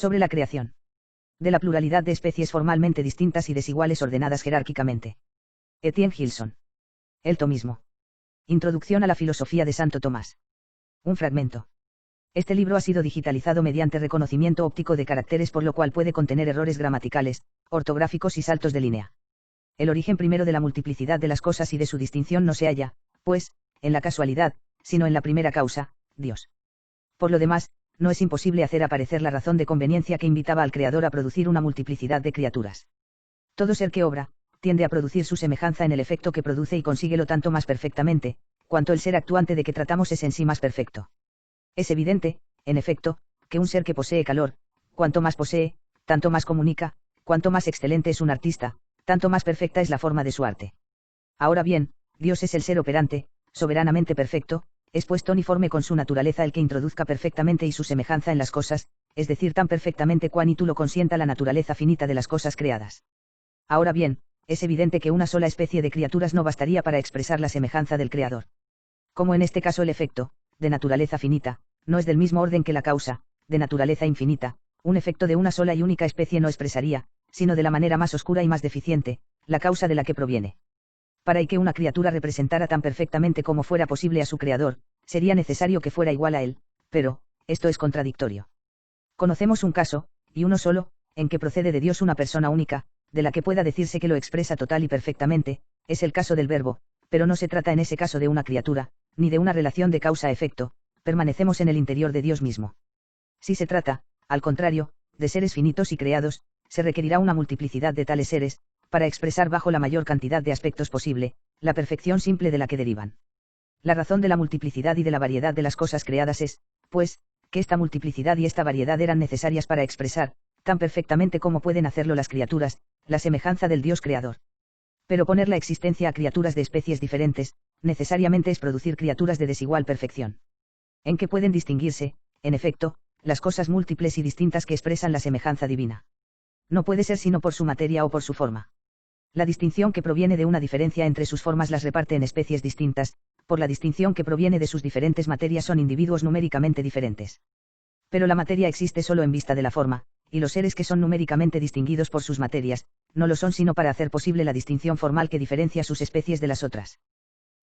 Sobre la creación. De la pluralidad de especies formalmente distintas y desiguales ordenadas jerárquicamente. Etienne Gilson. El tomismo. Introducción a la filosofía de Santo Tomás. Un fragmento. Este libro ha sido digitalizado mediante reconocimiento óptico de caracteres, por lo cual puede contener errores gramaticales, ortográficos y saltos de línea. El origen primero de la multiplicidad de las cosas y de su distinción no se halla, pues, en la casualidad, sino en la primera causa, Dios. Por lo demás, no es imposible hacer aparecer la razón de conveniencia que invitaba al Creador a producir una multiplicidad de criaturas. Todo ser que obra, tiende a producir su semejanza en el efecto que produce y consíguelo tanto más perfectamente, cuanto el ser actuante de que tratamos es en sí más perfecto. Es evidente, en efecto, que un ser que posee calor, cuanto más posee, tanto más comunica, cuanto más excelente es un artista, tanto más perfecta es la forma de su arte. Ahora bien, Dios es el ser operante, soberanamente perfecto, es pues toniforme con su naturaleza el que introduzca perfectamente y su semejanza en las cosas, es decir, tan perfectamente cuanto lo consienta la naturaleza finita de las cosas creadas. Ahora bien, es evidente que una sola especie de criaturas no bastaría para expresar la semejanza del Creador. Como en este caso el efecto, de naturaleza finita, no es del mismo orden que la causa, de naturaleza infinita, un efecto de una sola y única especie no expresaría, sino de la manera más oscura y más deficiente, la causa de la que proviene. Para que una criatura representara tan perfectamente como fuera posible a su Creador, sería necesario que fuera igual a él, pero, esto es contradictorio. Conocemos un caso, y uno solo, en que procede de Dios una persona única, de la que pueda decirse que lo expresa total y perfectamente, es el caso del Verbo, pero no se trata en ese caso de una criatura, ni de una relación de causa-efecto, permanecemos en el interior de Dios mismo. Si se trata, al contrario, de seres finitos y creados, se requerirá una multiplicidad de tales seres, para expresar bajo la mayor cantidad de aspectos posible, la perfección simple de la que derivan. La razón de la multiplicidad y de la variedad de las cosas creadas es, pues, que esta multiplicidad y esta variedad eran necesarias para expresar, tan perfectamente como pueden hacerlo las criaturas, la semejanza del Dios creador. Pero poner la existencia a criaturas de especies diferentes, necesariamente es producir criaturas de desigual perfección. En que pueden distinguirse, en efecto, las cosas múltiples y distintas que expresan la semejanza divina. No puede ser sino por su materia o por su forma. La distinción que proviene de una diferencia entre sus formas las reparte en especies distintas, por la distinción que proviene de sus diferentes materias son individuos numéricamente diferentes. Pero la materia existe solo en vista de la forma, y los seres que son numéricamente distinguidos por sus materias, no lo son sino para hacer posible la distinción formal que diferencia sus especies de las otras.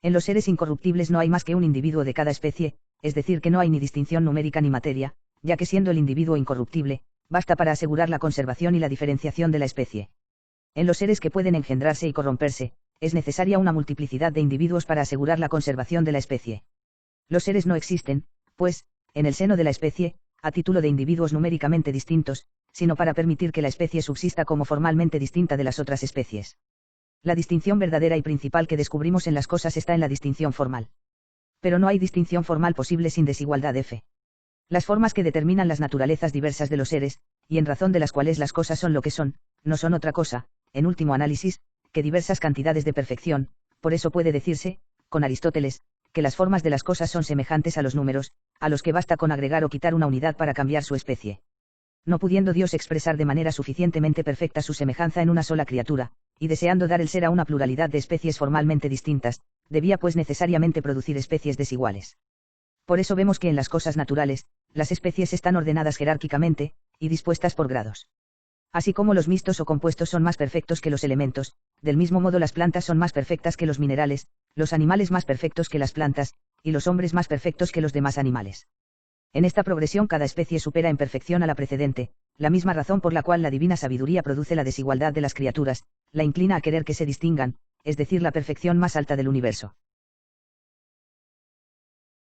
En los seres incorruptibles no hay más que un individuo de cada especie, es decir que no hay ni distinción numérica ni materia, ya que siendo el individuo incorruptible, basta para asegurar la conservación y la diferenciación de la especie. En los seres que pueden engendrarse y corromperse, es necesaria una multiplicidad de individuos para asegurar la conservación de la especie. Los seres no existen, pues, en el seno de la especie, a título de individuos numéricamente distintos, sino para permitir que la especie subsista como formalmente distinta de las otras especies. La distinción verdadera y principal que descubrimos en las cosas está en la distinción formal. Pero no hay distinción formal posible sin desigualdad de fe. Las formas que determinan las naturalezas diversas de los seres, y en razón de las cuales las cosas son lo que son, no son otra cosa, en último análisis, que diversas cantidades de perfección, por eso puede decirse, con Aristóteles, que las formas de las cosas son semejantes a los números, a los que basta con agregar o quitar una unidad para cambiar su especie. No pudiendo Dios expresar de manera suficientemente perfecta su semejanza en una sola criatura, y deseando dar el ser a una pluralidad de especies formalmente distintas, debía pues necesariamente producir especies desiguales. Por eso vemos que en las cosas naturales, las especies están ordenadas jerárquicamente, y dispuestas por grados. Así como los mixtos o compuestos son más perfectos que los elementos, del mismo modo las plantas son más perfectas que los minerales, los animales más perfectos que las plantas, y los hombres más perfectos que los demás animales. En esta progresión cada especie supera en perfección a la precedente, la misma razón por la cual la divina sabiduría produce la desigualdad de las criaturas, la inclina a querer que se distingan, es decir, la perfección más alta del universo.